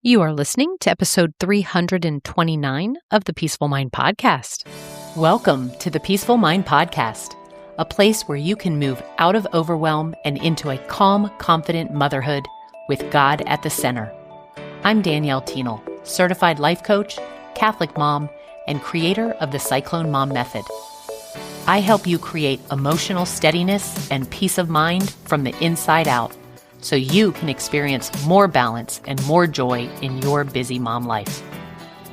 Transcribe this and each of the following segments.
You are listening to episode 329 of the Peaceful Mind Podcast. Welcome to the Peaceful Mind Podcast, a place where you can move out of overwhelm and into a calm, confident motherhood with God at the center. I'm Danielle, certified life coach, Catholic mom, and creator of the Cyclone Mom Method. I help you create emotional steadiness and peace of mind from the inside out, so you can experience more balance and more joy in your busy mom life.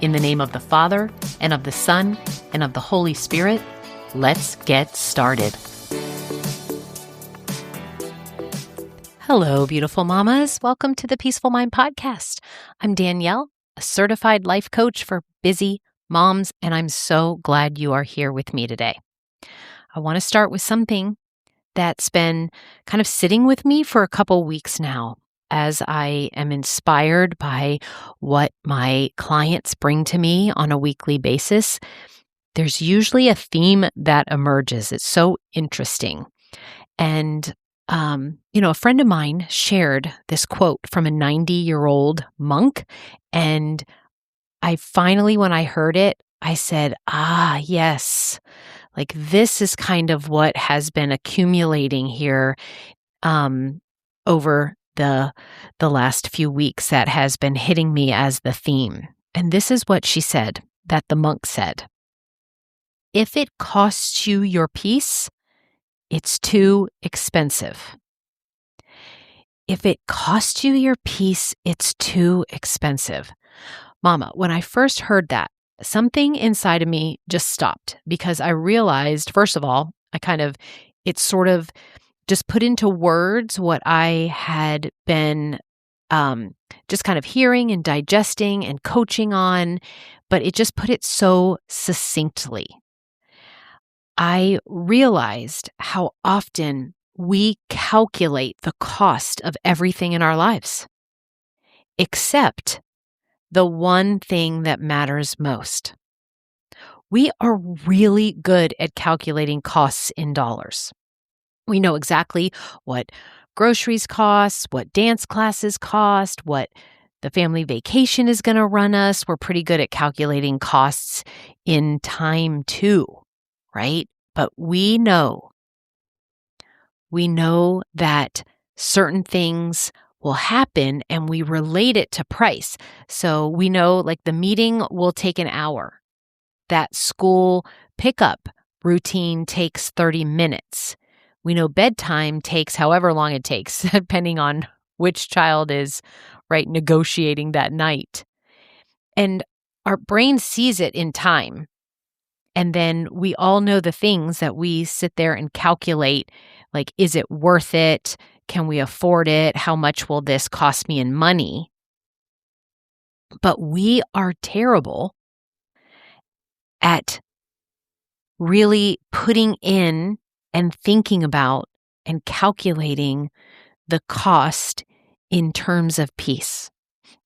In the name of the Father, and of the Son, and of the Holy Spirit, let's get started. Hello, beautiful mamas. Welcome to the Peaceful Mind Podcast. I'm Danielle, a certified life coach for busy moms, and I'm so glad you are here with me today. I want to start with something that's been kind of sitting with me for a couple weeks now as I am inspired by what my clients bring to me on a weekly basis. There's usually a theme that emerges. It's so interesting. And, a friend of mine shared this quote from a 90-year-old monk. And I finally, when I heard it, I said, yes. Like, this is kind of what has been accumulating here over the last few weeks that has been hitting me as the theme. And this is what she said, that the monk said: if it costs you your peace, it's too expensive. If it costs you your peace, it's too expensive. Mama, when I first heard that, something inside of me just stopped because I realized, first of all, it sort of just put into words what I had been just kind of hearing and digesting and coaching on, but it just put it so succinctly. I realized how often we calculate the cost of everything in our lives, except the one thing that matters most. We are really good at calculating costs in dollars. We know exactly what groceries cost, what dance classes cost, what the family vacation is going to run us. We're pretty good at calculating costs in time too, right? But we know that certain things will happen and we relate it to price. So we know, like, the meeting will take an hour. That school pickup routine takes 30 minutes. We know bedtime takes however long it takes, depending on which child is, right, negotiating that night. And our brain sees it in time. And then we all know the things that we sit there and calculate, like, is it worth it? Can we afford it? How much will this cost me in money? But we are terrible at really putting in and thinking about and calculating the cost in terms of peace.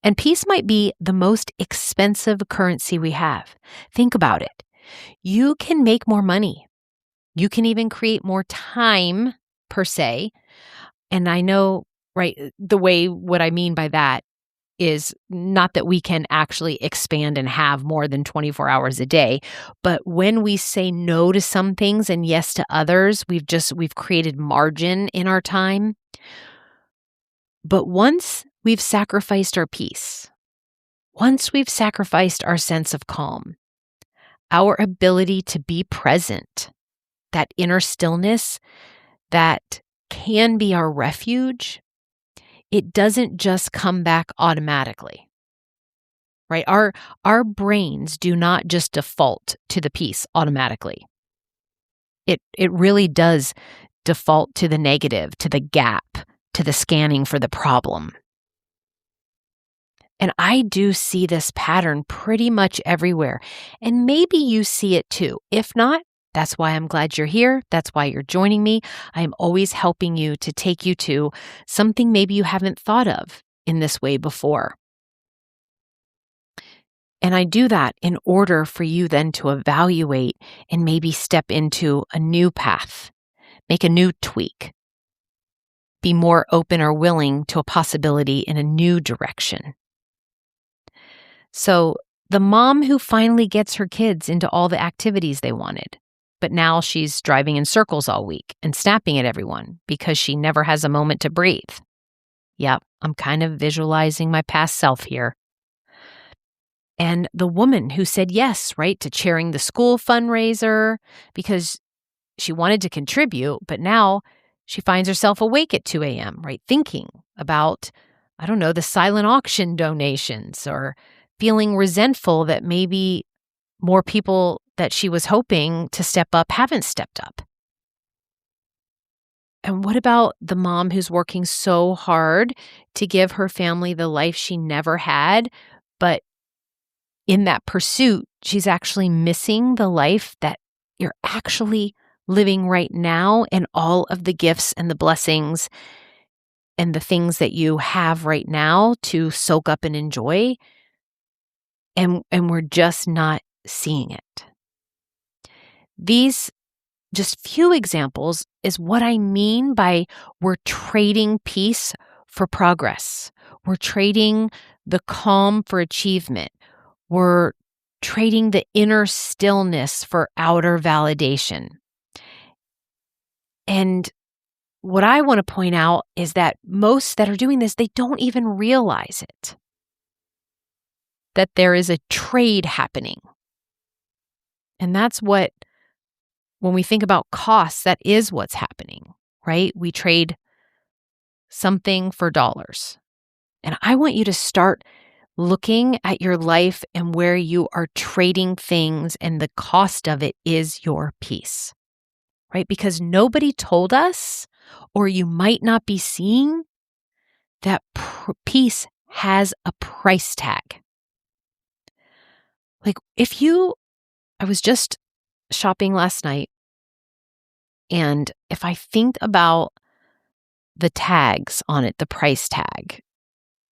And peace might be the most expensive currency we have. Think about it. You can make more money. You can even create more time, per se. And I know, right, what I mean by that is not that we can actually expand and have more than 24 hours a day, but when we say no to some things and yes to others, we've created margin in our time. But once we've sacrificed our peace, once we've sacrificed our sense of calm, our ability to be present, that inner stillness that can be our refuge, it doesn't just come back automatically, right? Our brains do not just default to the peace automatically. It really does default to the negative, to the gap, to the scanning for the problem. And I do see this pattern pretty much everywhere. And maybe you see it too. If not, that's why I'm glad you're here. That's why you're joining me. I am always helping you to take you to something maybe you haven't thought of in this way before. And I do that in order for you then to evaluate and maybe step into a new path, make a new tweak, be more open or willing to a possibility in a new direction. So the mom who finally gets her kids into all the activities they wanted, but now she's driving in circles all week and snapping at everyone because she never has a moment to breathe. Yep, I'm kind of visualizing my past self here. And the woman who said yes, right, to chairing the school fundraiser because she wanted to contribute, but now she finds herself awake at 2 a.m., right, thinking about, I don't know, the silent auction donations or feeling resentful that maybe more people that she was hoping to step up haven't stepped up. And what about the mom who's working so hard to give her family the life she never had, but in that pursuit, she's actually missing the life that you're actually living right now and all of the gifts and the blessings and the things that you have right now to soak up and enjoy. And we're just not seeing it. These just few examples is what I mean by we're trading peace for progress. We're trading the calm for achievement. We're trading the inner stillness for outer validation. And what I want to point out is that most that are doing this, they don't even realize it, that there is a trade happening. And that's what, when we think about costs, that is what's happening, right? We trade something for dollars. And I want you to start looking at your life and where you are trading things, and the cost of it is your peace, right? Because nobody told us, or you might not be seeing, that peace has a price tag. Like I was just shopping last night, and if I think about the tags on it, the price tag,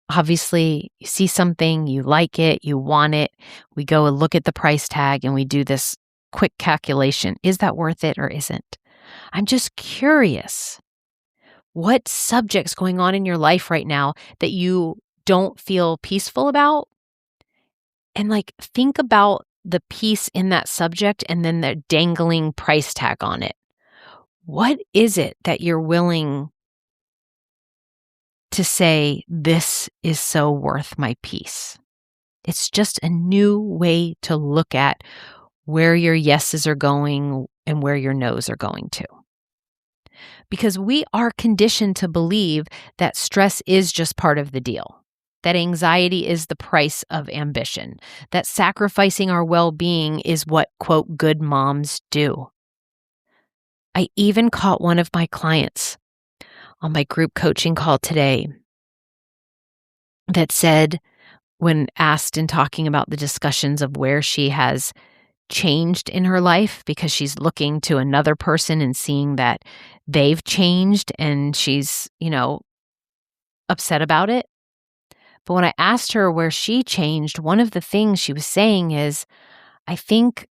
obviously you see something, you like it, you want it. We go and look at the price tag and we do this quick calculation. Is that worth it or isn't? I'm just curious. What subject's going on in your life right now that you don't feel peaceful about? And think about the peace in that subject and then the dangling price tag on it. What is it that you're willing to say, this is so worth my peace? It's just a new way to look at where your yeses are going and where your nos are going to. Because we are conditioned to believe that stress is just part of the deal, that anxiety is the price of ambition, that sacrificing our well-being is what, quote, good moms do. I even caught one of my clients on my group coaching call today that said, when asked in talking about the discussions of where she has changed in her life, because she's looking to another person and seeing that they've changed and she's, upset about it. But when I asked her where she changed, one of the things she was saying is, I think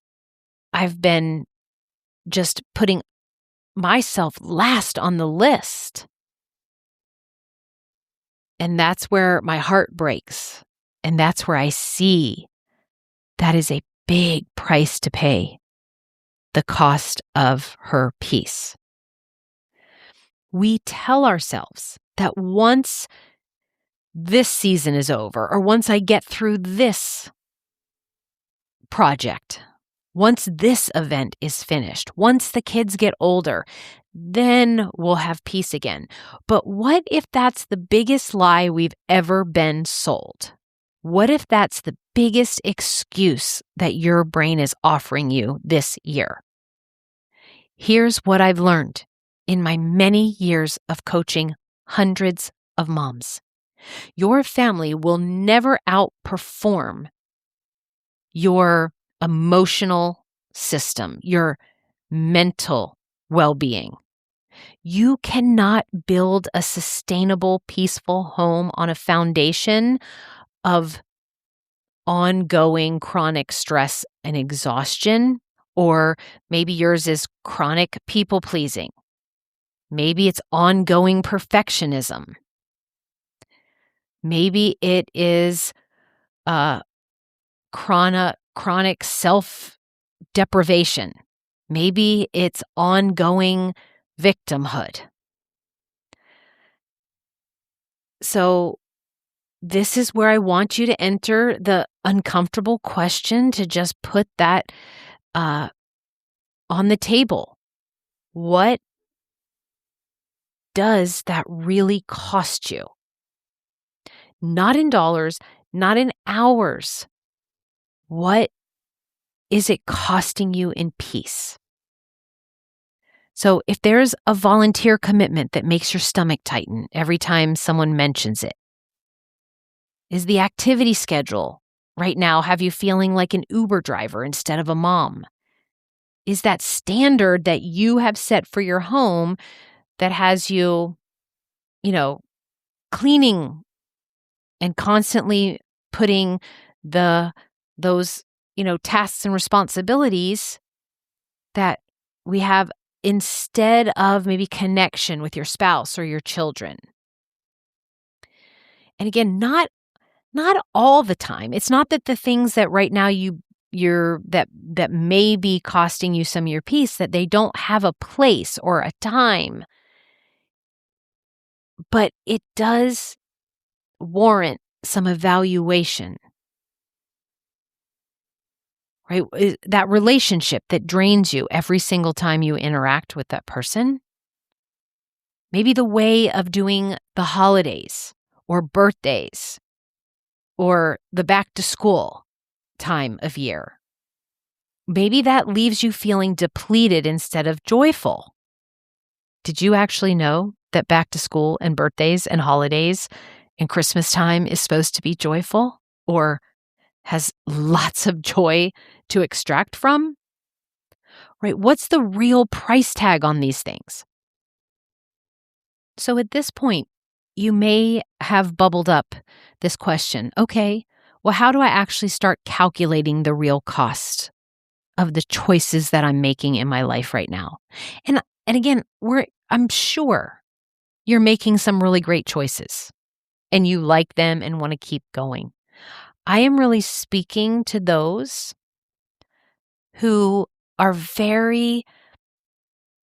I've been just putting myself last on the list. And that's where my heart breaks. And that's where I see that is a big price to pay, the cost of her peace. We tell ourselves that once this season is over, or once I get through this project, once this event is finished, once the kids get older, then we'll have peace again. But what if that's the biggest lie we've ever been sold? What if that's the biggest excuse that your brain is offering you this year? Here's what I've learned in my many years of coaching hundreds of moms. Your family will never outperform your emotional system, your mental well-being. You cannot build a sustainable, peaceful home on a foundation of ongoing chronic stress and exhaustion, or maybe yours is chronic people-pleasing. Maybe it's ongoing perfectionism. Maybe it is chronic self deprivation. Maybe it's ongoing victimhood. So this is where I want you to enter the uncomfortable question to just put that on the table. What does that really cost you? Not in dollars, not in hours. What is it costing you in peace? So if there's a volunteer commitment that makes your stomach tighten every time someone mentions it, is the activity schedule right now have you feeling like an Uber driver instead of a mom? Is that standard that you have set for your home that has you, cleaning and constantly putting those tasks and responsibilities that we have instead of maybe connection with your spouse or your children? And again, not all the time. It's not that the things that right now that may be costing you some of your peace, that they don't have a place or a time. But it does warrant some evaluation, right? That relationship that drains you every single time you interact with that person. Maybe the way of doing the holidays or birthdays or the back to school time of year. Maybe that leaves you feeling depleted instead of joyful. Did you actually know that back to school and birthdays and holidays and Christmas time is supposed to be joyful or has lots of joy to extract from? Right? What's the real price tag on these things? So at this point, you may have bubbled up this question. Okay, well, how do I actually start calculating the real cost of the choices that I'm making in my life right now? And again, I'm sure you're making some really great choices and you like them and want to keep going. I am really speaking to those who are very,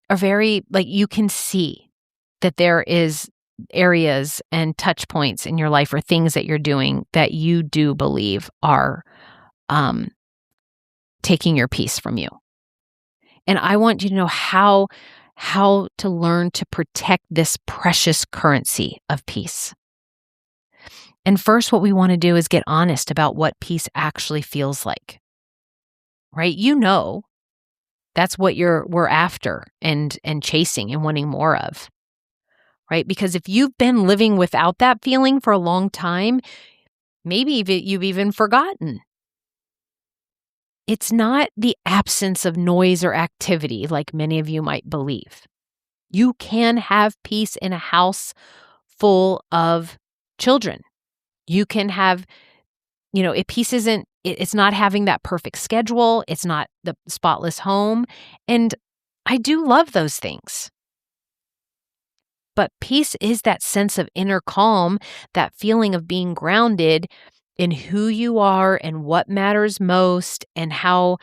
like, you can see that there is areas and touch points in your life or things that you're doing that you do believe are taking your peace from you. And I want you to know how to learn to protect this precious currency of peace. And first, what we want to do is get honest about what peace actually feels like, right? That's what we're after and chasing and wanting more of, right? Because if you've been living without that feeling for a long time, maybe you've even forgotten. It's not the absence of noise or activity like many of you might believe. You can have peace in a house full of children. You can have, peace isn't, it's not having that perfect schedule. It's not the spotless home. And I do love those things. But peace is that sense of inner calm, that feeling of being grounded in who you are and what matters most and how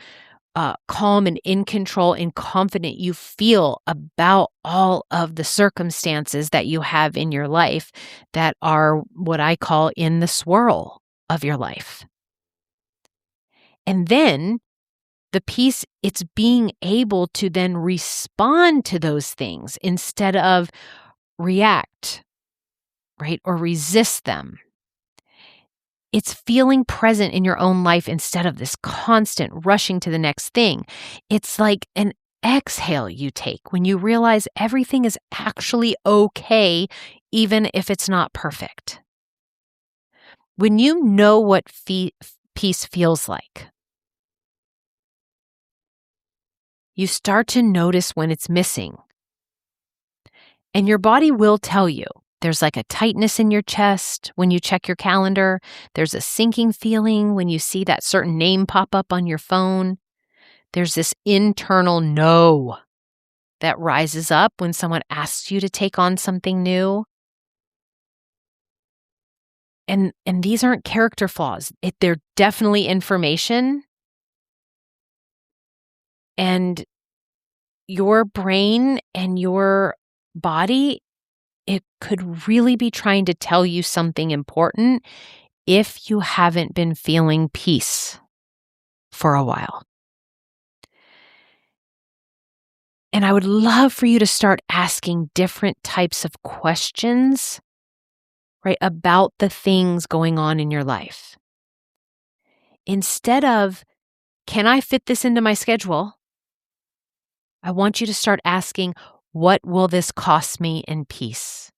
calm and in control and confident you feel about all of the circumstances that you have in your life that are what I call in the swirl of your life. And then the peace, it's being able to then respond to those things instead of react, right? Or resist them. It's feeling present in your own life instead of this constant rushing to the next thing. It's like an exhale you take when you realize everything is actually okay, even if it's not perfect. When you know what peace feels like, you start to notice when it's missing. And your body will tell you. There's like a tightness in your chest when you check your calendar. There's a sinking feeling when you see that certain name pop up on your phone. There's this internal no that rises up when someone asks you to take on something new. And these aren't character flaws. They're definitely information, and your brain and your body, it could really be trying to tell you something important if you haven't been feeling peace for a while. And I would love for you to start asking different types of questions, right, about the things going on in your life. Instead of, can I fit this into my schedule? I want you to start asking, what will this cost me in peace?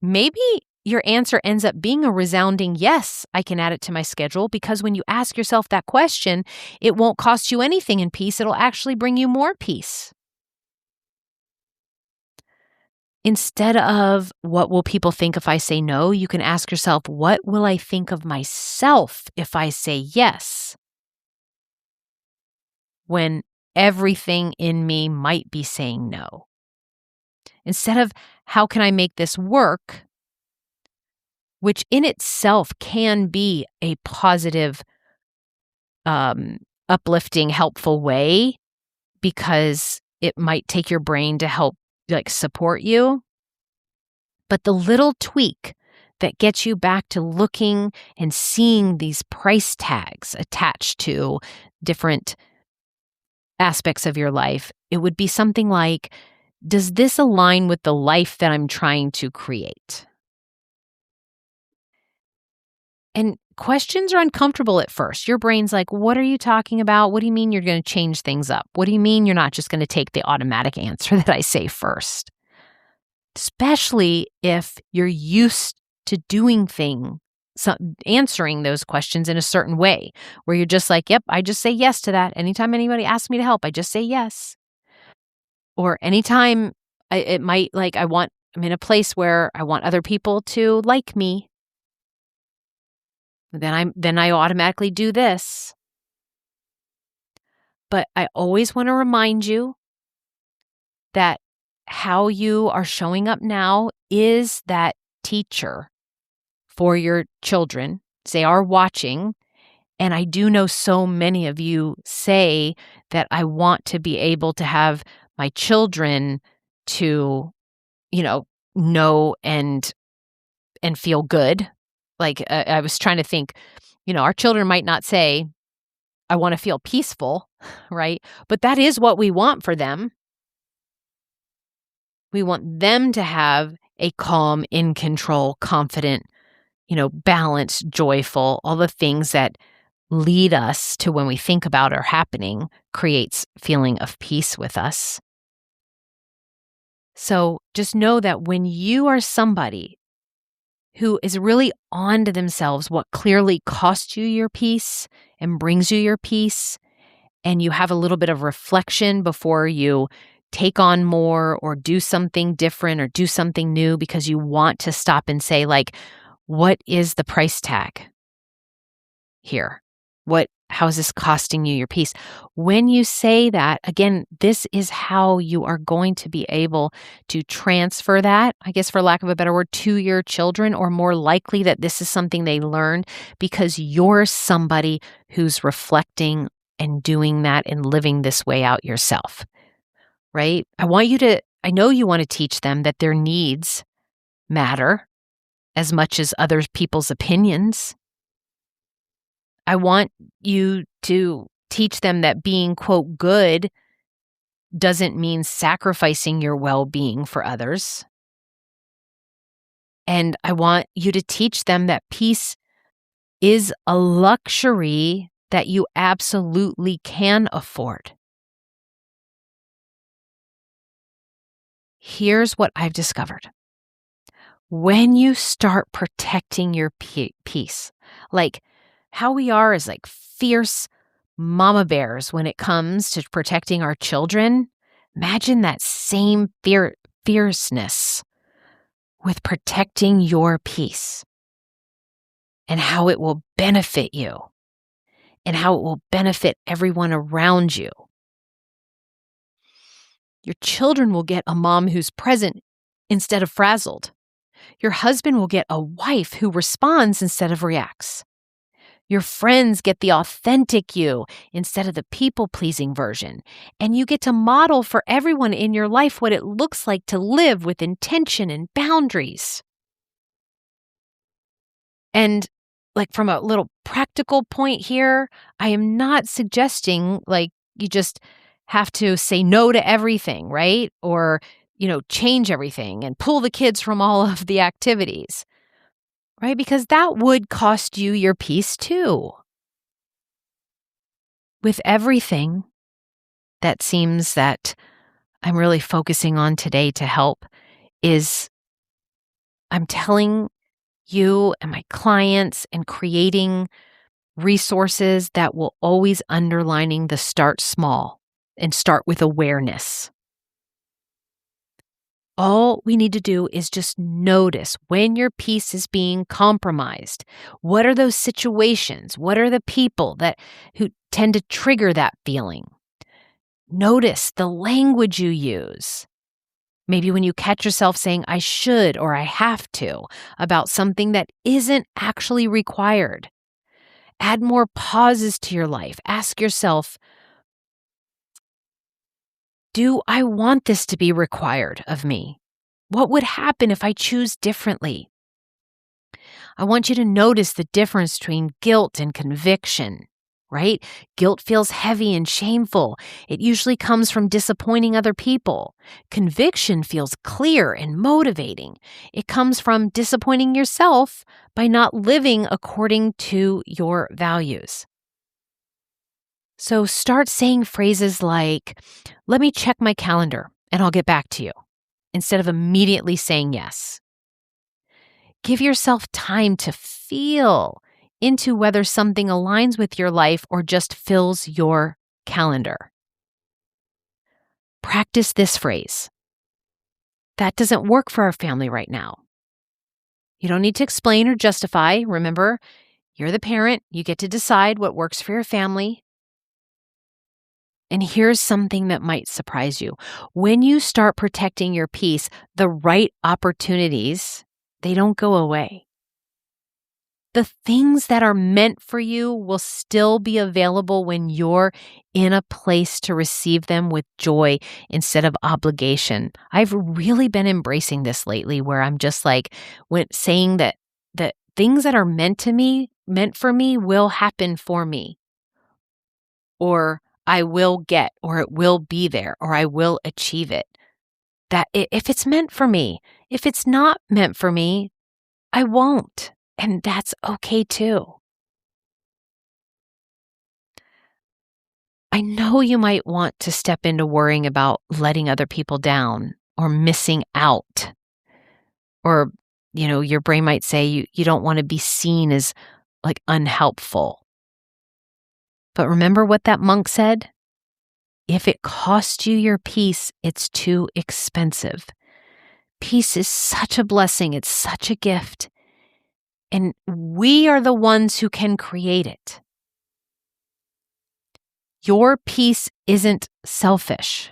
Maybe your answer ends up being a resounding yes, I can add it to my schedule, because when you ask yourself that question, it won't cost you anything in peace. It'll actually bring you more peace. Instead of what will people think if I say no, you can ask yourself, what will I think of myself if I say yes? When everything in me might be saying no. Instead of how can I make this work, which in itself can be a positive, uplifting, helpful way, because it might take your brain to help support you. But the little tweak that gets you back to looking and seeing these price tags attached to different aspects of your life, it would be something like, does this align with the life that I'm trying to create? And questions are uncomfortable at first. Your brain's like, what are you talking about? What do you mean you're going to change things up? What do you mean you're not just going to take the automatic answer that I say first? Especially if you're used to answering those questions in a certain way, where you're just like, yep, I just say yes to that. Anytime anybody asks me to help, I just say yes. Or anytime I'm in a place where I want other people to like me, then I automatically do this. But I always want to remind you that how you are showing up now is that teacher for your children. They are watching. And I do know so many of you say that I want to be able to have my children to, know and feel good. I was trying to think, our children might not say, I want to feel peaceful, right? But that is what we want for them. We want them to have a calm, in control, confident, balanced, joyful, all the things that lead us to, when we think about are happening, creates feeling of peace with us. So just know that when you are somebody who is really on to themselves what clearly costs you your peace and brings you your peace, and you have a little bit of reflection before you take on more or do something different or do something new, because you want to stop and say, what is the price tag here? How is this costing you your peace? When you say that, again, this is how you are going to be able to transfer that, I guess for lack of a better word, to your children, or more likely that this is something they learned because you're somebody who's reflecting and doing that and living this way out yourself, right? I know you want to teach them that their needs matter as much as other people's opinions. I want you to teach them that being, quote, good doesn't mean sacrificing your well-being for others. And I want you to teach them that peace is a luxury that you absolutely can afford. Here's what I've discovered. When you start protecting your peace, how we are as fierce mama bears when it comes to protecting our children, imagine that same fierceness with protecting your peace, and how it will benefit you and how it will benefit everyone around you. Your children will get a mom who's present instead of frazzled. Your husband will get a wife who responds instead of reacts. Your friends get the authentic you instead of the people-pleasing version. And you get to model for everyone in your life what it looks like to live with intention and boundaries. And like from a little practical point here, I am not suggesting like you just have to say no to everything, right? Or, change everything and pull the kids from all of the activities, right? Because that would cost you your peace too. With everything that seems that I'm really focusing on today to help is I'm telling you and my clients and creating resources that will always underlining the start small and start with awareness. All we need to do is just notice when your peace is being compromised. What are those situations? What are the people who tend to trigger that feeling? Notice the language you use. Maybe when you catch yourself saying, I should or I have to about something that isn't actually required. Add more pauses to your life. Ask yourself, do I want this to be required of me? What would happen if I choose differently? I want you to notice the difference between guilt and conviction, right? Guilt feels heavy and shameful. It usually comes from disappointing other people. Conviction feels clear and motivating. It comes from disappointing yourself by not living according to your values. So start saying phrases like, let me check my calendar and I'll get back to you, instead of immediately saying yes. Give yourself time to feel into whether something aligns with your life or just fills your calendar. Practice this phrase. That doesn't work for our family right now. You don't need to explain or justify. Remember, you're the parent. You get to decide what works for your family. And here's something that might surprise you. When you start protecting your peace, the right opportunities, they don't go away. The things that are meant for you will still be available when you're in a place to receive them with joy instead of obligation. I've really been embracing this lately where I'm just like saying that things that are meant for me will happen for me. Or I will get, or it will be there, or I will achieve it. That if it's meant for me, if it's not meant for me, I won't. And that's okay too. I know you might want to step into worrying about letting other people down or missing out. Or, your brain might say you don't want to be seen as like unhelpful. But remember what that monk said? If it costs you your peace, it's too expensive. Peace is such a blessing. It's such a gift. And we are the ones who can create it. Your peace isn't selfish.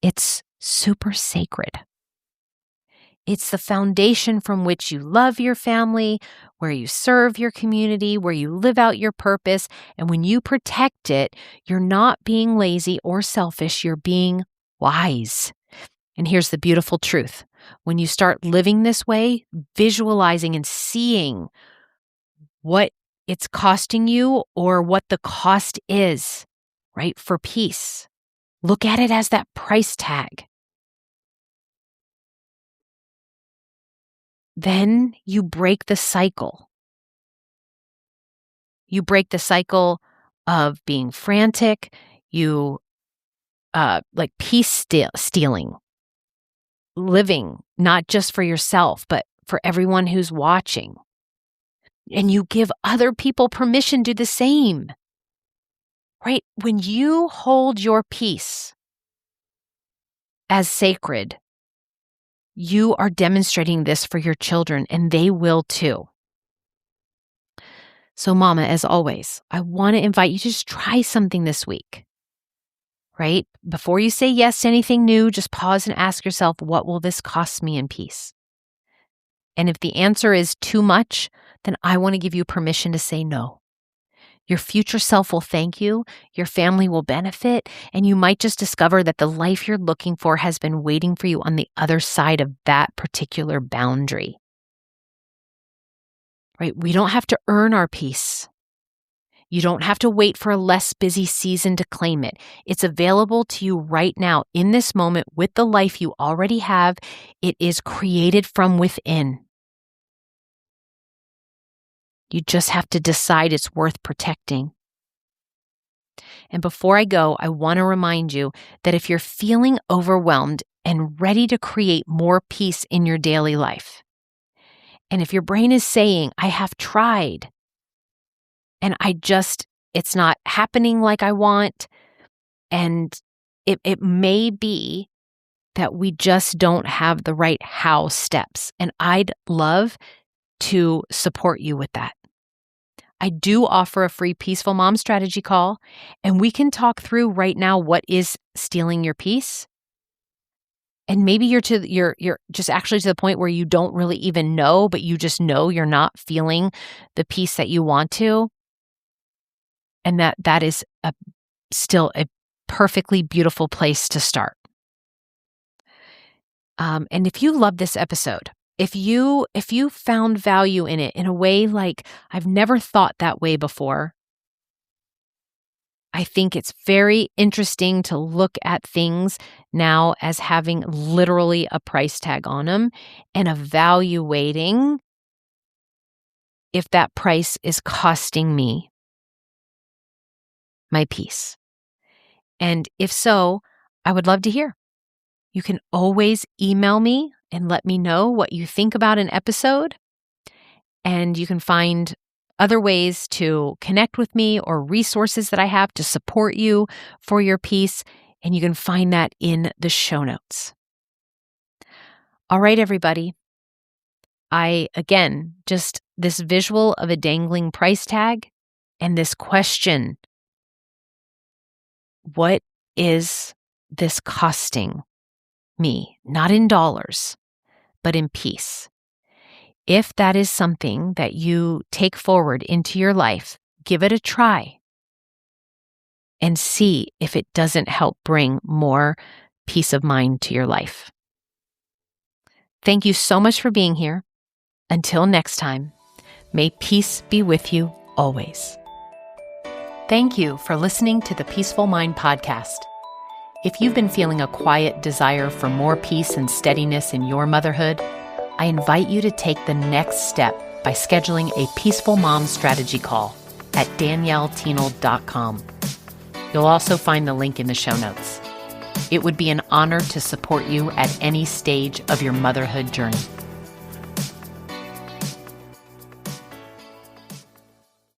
It's super sacred. It's the foundation from which you love your family, where you serve your community, where you live out your purpose. And when you protect it, you're not being lazy or selfish, you're being wise. And here's the beautiful truth. When you start living this way, visualizing and seeing what it's costing you or what the cost is, right, for peace, look at it as that price tag. Then you break the cycle. You break the cycle of being frantic, like peace stealing, living not just for yourself, but for everyone who's watching. And you give other people permission to do the same, right? When you hold your peace as sacred, you are demonstrating this for your children, and they will too. So, Mama, as always, I want to invite you to just try something this week, right? Before you say yes to anything new, just pause and ask yourself, what will this cost me in peace? And if the answer is too much, then I want to give you permission to say no. Your future self will thank you, your family will benefit, and you might just discover that the life you're looking for has been waiting for you on the other side of that particular boundary. Right? We don't have to earn our peace. You don't have to wait for a less busy season to claim it. It's available to you right now in this moment with the life you already have. It is created from within. You just have to decide it's worth protecting. And before I go, I want to remind you that if you're feeling overwhelmed and ready to create more peace in your daily life, and if your brain is saying, I have tried, and it's not happening like I want, and it may be that we just don't have the right how steps. And I'd love to support you with that. I do offer a free Peaceful Mom strategy call, and we can talk through right now what is stealing your peace. And maybe you're just actually to the point where you don't really even know, but you just know you're not feeling the peace that you want to. And that is still a perfectly beautiful place to start. And if you love this episode, if you found value in it in a way like I've never thought that way before, I think it's very interesting to look at things now as having literally a price tag on them and evaluating if that price is costing me my peace. And if so, I would love to hear. You can always email me and let me know what you think about an episode. And you can find other ways to connect with me or resources that I have to support you for your peace. And you can find that in the show notes. All right, everybody. Just this visual of a dangling price tag and this question, what is this costing me? Not in dollars, but in peace. If that is something that you take forward into your life, give it a try and see if it doesn't help bring more peace of mind to your life. Thank you so much for being here. Until next time, may peace be with you always. Thank you for listening to the Peaceful Mind podcast. If you've been feeling a quiet desire for more peace and steadiness in your motherhood, I invite you to take the next step by scheduling a Peaceful Mom strategy call at danielletenold.com. You'll also find the link in the show notes. It would be an honor to support you at any stage of your motherhood journey.